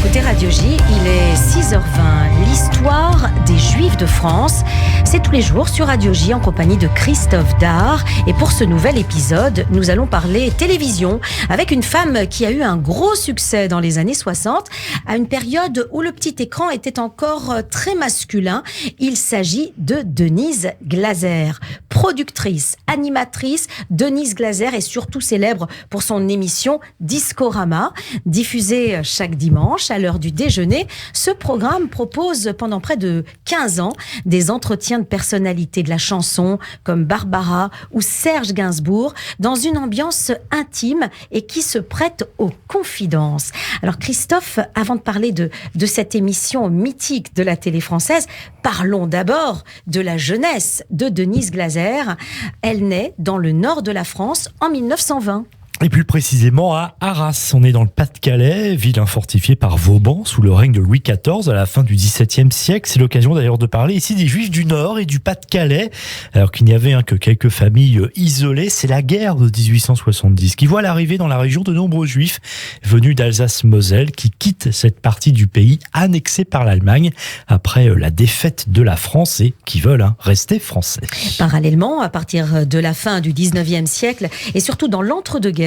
écoutez Radio J, il est 6h20. L'histoire des Juifs de France, c'est tous les jours sur Radio J en compagnie de Christophe Dard. Et pour ce nouvel épisode, nous allons parler télévision avec une femme qui a eu un gros succès dans les années 60, à une période où le petit écran était encore très masculin. Il s'agit de Denise Glaser. Productrice, animatrice, Denise Glaser est surtout célèbre pour son émission Discorama, diffusée chaque dimanche à l'heure du déjeuner. Ce programme propose pendant près de 15 ans des entretiens de personnalités de la chanson comme Barbara ou Serge Gainsbourg dans une ambiance intime et qui se prête aux confidences. Alors Christophe, avant de parler de cette émission mythique de la télé française, parlons d'abord de la jeunesse de Denise Glaser. Elle naît dans le nord de la France en 1920. Et plus précisément à Arras. On est dans le Pas-de-Calais, ville fortifiée par Vauban sous le règne de Louis XIV à la fin du XVIIe siècle. C'est l'occasion d'ailleurs de parler ici des Juifs du Nord et du Pas-de-Calais, alors qu'il n'y avait que quelques familles isolées. C'est la guerre de 1870 qui voit l'arrivée dans la région de nombreux Juifs venus d'Alsace-Moselle qui quittent cette partie du pays annexée par l'Allemagne après la défaite de la France et qui veulent rester français. Parallèlement, à partir de la fin du XIXe siècle et surtout dans l'entre-deux-guerres,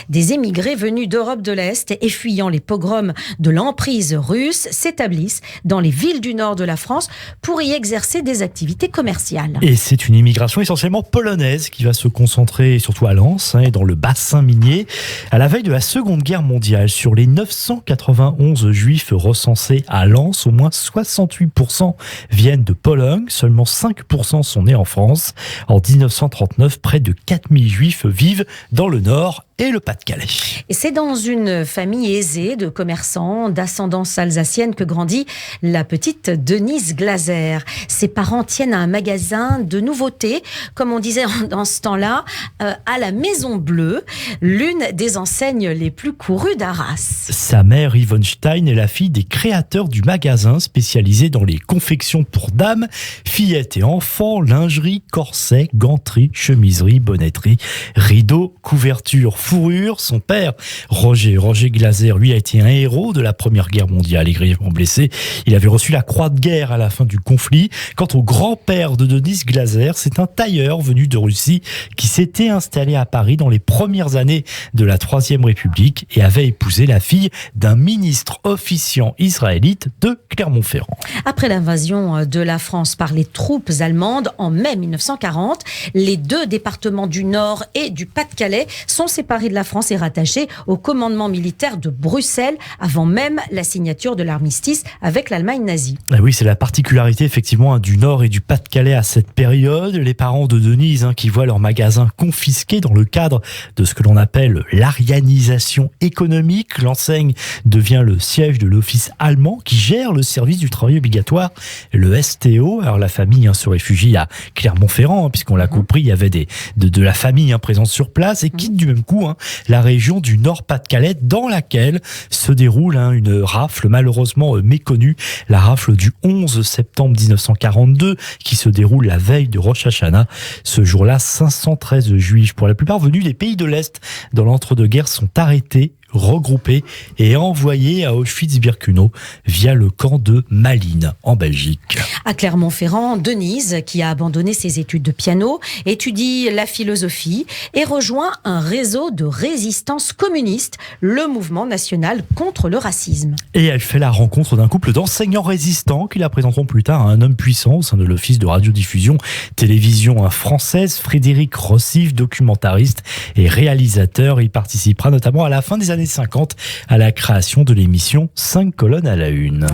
des émigrés venus d'Europe de l'Est et fuyant les pogroms de l'emprise russe s'établissent dans les villes du nord de la France pour y exercer des activités commerciales. Et c'est une immigration essentiellement polonaise qui va se concentrer surtout à Lens et dans le bassin minier. À la veille de la Seconde Guerre mondiale, sur les 991 juifs recensés à Lens, au moins 68% viennent de Pologne, seulement 5% sont nés en France. En 1939, près de 4000 juifs vivent dans le nord et le Pas-de-Calais. Et c'est dans une famille aisée de commerçants d'ascendance alsacienne que grandit la petite Denise Glaser. Ses parents tiennent un magasin de nouveautés, comme on disait dans ce temps-là, à la Maison Bleue, l'une des enseignes les plus courues d'Arras. Sa mère, Yvonne Stein, est la fille des créateurs du magasin spécialisé dans les confections pour dames, fillettes et enfants, lingerie, corsets, ganterie, chemiserie, bonnetterie, rideaux, couvertures, fourrure. Son père, Roger Glaser, lui, a été un héros de la Première Guerre mondiale et grièvement blessé. Il avait reçu la croix de guerre à la fin du conflit. Quant au grand-père de Denise Glaser, c'est un tailleur venu de Russie qui s'était installé à Paris dans les premières années de la Troisième République et avait épousé la fille d'un ministre officiant israélite de Clermont-Ferrand. Après l'invasion de la France par les troupes allemandes en mai 1940, les deux départements du Nord et du Pas-de-Calais sont séparés de la France et rattachés au commandement militaire de Bruxelles avant même la signature de l'armistice avec l'Allemagne nazie. Ah oui, c'est la particularité effectivement du Nord et du Pas-de-Calais à cette période. Les parents de Denise qui voient leur magasin confisqué dans le cadre de ce que l'on appelle l'arianisation économique. L'enseigne devient le siège de l'office allemand qui gère le service du travail obligatoire, le STO. Alors la famille se réfugie à Clermont-Ferrand, puisqu'on l'a compris, il y avait de la famille présente sur place et quitte du même coup la région du Nord-Pas-de-Calais dans laquelle se déroule une rafle malheureusement méconnue, la rafle du 11 septembre 1942 qui se déroule la veille de Rosh Hashanah. Ce jour-là, 513 juifs, pour la plupart venus des pays de l'Est dans l'entre-deux-guerres, sont arrêtés, regroupés et envoyés à Auschwitz-Birkenau via le camp de Malines en Belgique. À Clermont-Ferrand, Denise, qui a abandonné ses études de piano, étudie la philosophie et rejoint un réseau de résistance communiste, le mouvement national contre le racisme. Et elle fait la rencontre d'un couple d'enseignants résistants qui la présenteront plus tard à un homme puissant au sein de l'Office de radiodiffusion télévision française, Frédéric Rossif, documentariste et réalisateur. Il participera notamment à la fin des années 50 à la création de l'émission 5 colonnes à la une.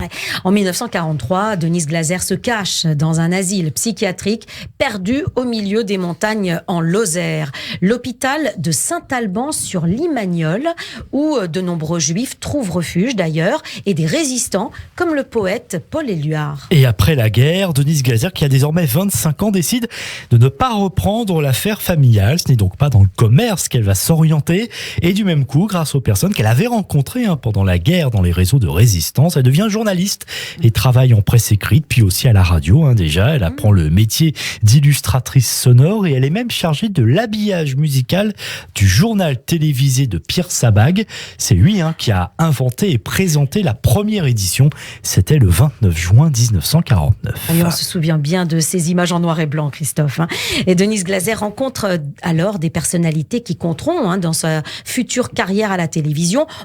En 1943, Denise Glaser se cache dans un asile psychiatrique perdu au milieu des montagnes en Lozère, l'hôpital de Saint-Alban sur Limagnole, où de nombreux juifs trouvent refuge d'ailleurs, et des résistants comme le poète Paul Éluard. Et après la guerre, Denise Glaser, qui a désormais 25 ans, décide de ne pas reprendre l'affaire familiale. Ce n'est donc pas dans le commerce qu'elle va s'orienter, et du même coup, grâce aux personnes personne qu'elle avait rencontrée pendant la guerre dans les réseaux de résistance. Elle devient journaliste et travaille en presse écrite, puis aussi à la radio déjà. Elle apprend le métier d'illustratrice sonore et elle est même chargée de l'habillage musical du journal télévisé de Pierre Sabag. C'est lui qui a inventé et présenté la première édition. C'était le 29 juin 1949. Et on se souvient bien de ces images en noir et blanc, Christophe. Et Denise Glaser rencontre alors des personnalités qui compteront dans sa future carrière à la télévision.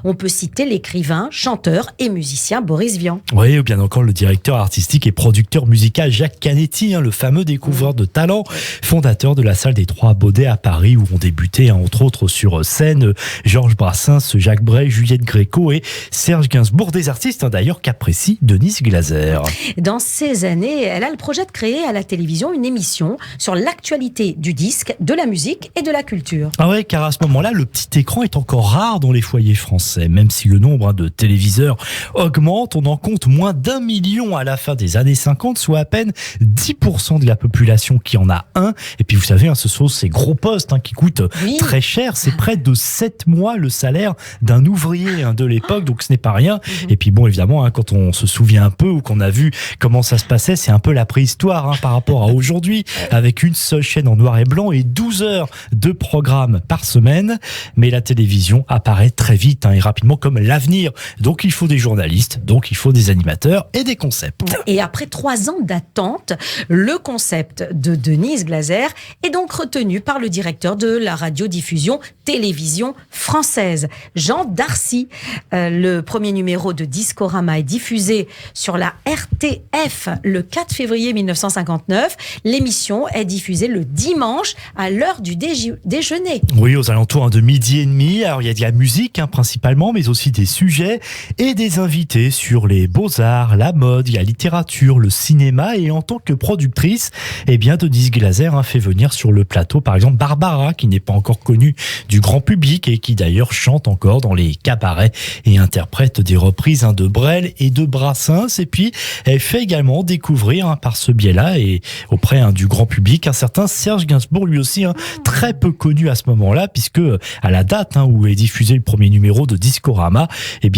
On peut citer l'écrivain, chanteur et musicien Boris Vian. Oui, ou bien encore le directeur artistique et producteur musical Jacques Canetti, le fameux découvreur de talent, fondateur de la salle des Trois Baudets à Paris, où ont débuté entre autres sur scène Georges Brassens, Jacques Brel, Juliette Gréco et Serge Gainsbourg, des artistes d'ailleurs qu'apprécie Denise Glaser. Dans ces années, elle a le projet de créer à la télévision une émission sur l'actualité du disque, de la musique et de la culture. Ah ouais, car à ce moment-là, le petit écran est encore rare dans les foyers français. Même si le nombre de téléviseurs augmente, on en compte moins d'1 million à la fin des années 50, soit à peine 10% de la population qui en a un. Et puis vous savez, ce sont ces gros postes qui coûtent très cher. C'est près de 7 mois le salaire d'un ouvrier de l'époque, donc ce n'est pas rien. Et puis bon, évidemment, quand on se souvient un peu ou qu'on a vu comment ça se passait, c'est un peu la préhistoire par rapport à aujourd'hui, avec une seule chaîne en noir et blanc et 12 heures de programme par semaine. Mais la télévision apparaît très vite et rapidement comme l'avenir. Donc il faut des journalistes, donc il faut des animateurs et des concepts. Et après 3 ans d'attente, le concept de Denise Glaser est donc retenu par le directeur de la radiodiffusion télévision française, Jean Darcy. Le premier numéro de Discorama est diffusé sur la RTF le 4 février 1959. L'émission est diffusée le dimanche à l'heure du déjeuner. Oui, aux alentours de 12h30. Alors il y a de la musique principalement, mais aussi des sujets et des invités sur les beaux-arts, la mode, il y a la littérature, le cinéma. Et en tant que productrice, Denise Glaser fait venir sur le plateau par exemple Barbara, qui n'est pas encore connue du grand public et qui d'ailleurs chante encore dans les cabarets et interprète des reprises de Brel et de Brassens. Et puis elle fait également découvrir par ce biais-là et auprès du grand public un certain Serge Gainsbourg, lui aussi très peu connu à ce moment-là, puisque à la date où est diffusé le premier numéro de Discorama,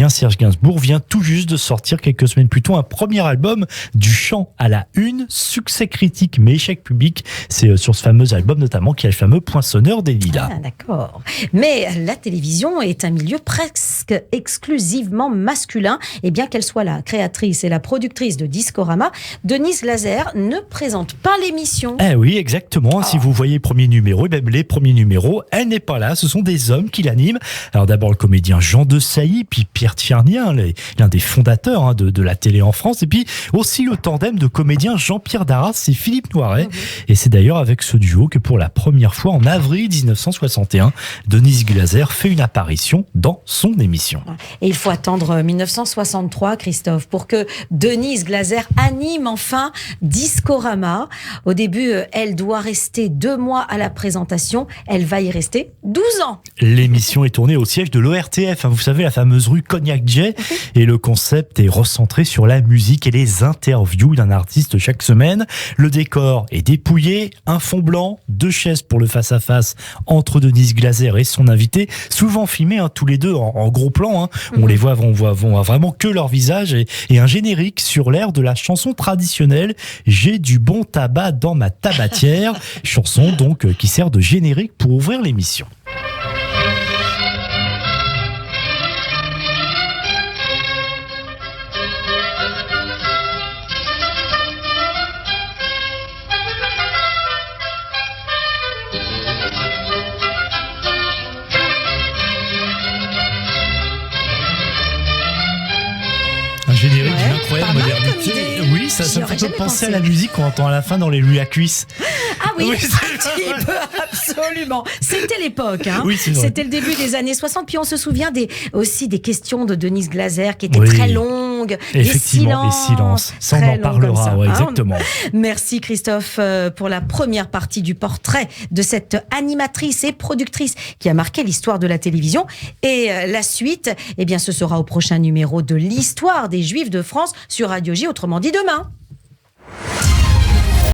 Serge Gainsbourg vient tout juste de sortir quelques semaines plus tôt un premier album, Du chant à la une, succès critique mais échec public. C'est sur ce fameux album notamment qu'il y a le fameux Poinçonneur des Lilas. Ah, d'accord. Mais la télévision est un milieu presque exclusivement masculin, et bien qu'elle soit la créatrice et la productrice de Discorama, Denise Glaser ne présente pas l'émission. Oui, exactement. Si vous voyez les premiers numéros, les premiers numéros, elle n'est pas là. Ce sont des hommes qui l'animent. Alors d'abord le comédien Jean de Sailly, puis Pierre Tchernia, l'un des fondateurs de la télé en France, et puis aussi le tandem de comédiens Jean-Pierre Darras et Philippe Noiret. Et c'est d'ailleurs avec ce duo que pour la première fois en avril 1961, Denise Glaser fait une apparition dans son émission. Et il faut attendre 1963, Christophe, pour que Denise Glaser anime enfin Discorama. Au début, elle doit rester 2 mois à la présentation. Elle va y rester 12 ans. L'émission est tournée au siège de l'ORTF, vous savez, la fameuse rue Cognac-Jay. Et le concept est recentré sur la musique et les interviews d'un artiste chaque semaine. Le décor est dépouillé, un fond blanc, 2 chaises pour le face-à-face entre Denise Glaser et son invité, souvent filmés tous les deux en gros plan. On les voit, on voit vraiment que leur visage et un générique sur l'air de la chanson traditionnelle J'ai du bon tabac dans ma tabatière, chanson donc qui sert de générique pour ouvrir l'émission. Un générique d'une incroyable modernité. Oui, ça me fait penser à la musique qu'on entend à la fin dans les Louis à cuisse. Ah oui, un petit peu, absolument. C'était l'époque. Oui, c'était le début des années 60. Puis on se souvient aussi des questions de Denise Glaser qui étaient très longues. Effectivement, les silences. Ça, on en parlera, exactement. Merci Christophe pour la première partie du portrait de cette animatrice et productrice qui a marqué l'histoire de la télévision. Et la suite, ce sera au prochain numéro de l'histoire des Juifs de France sur Radio J, autrement dit demain.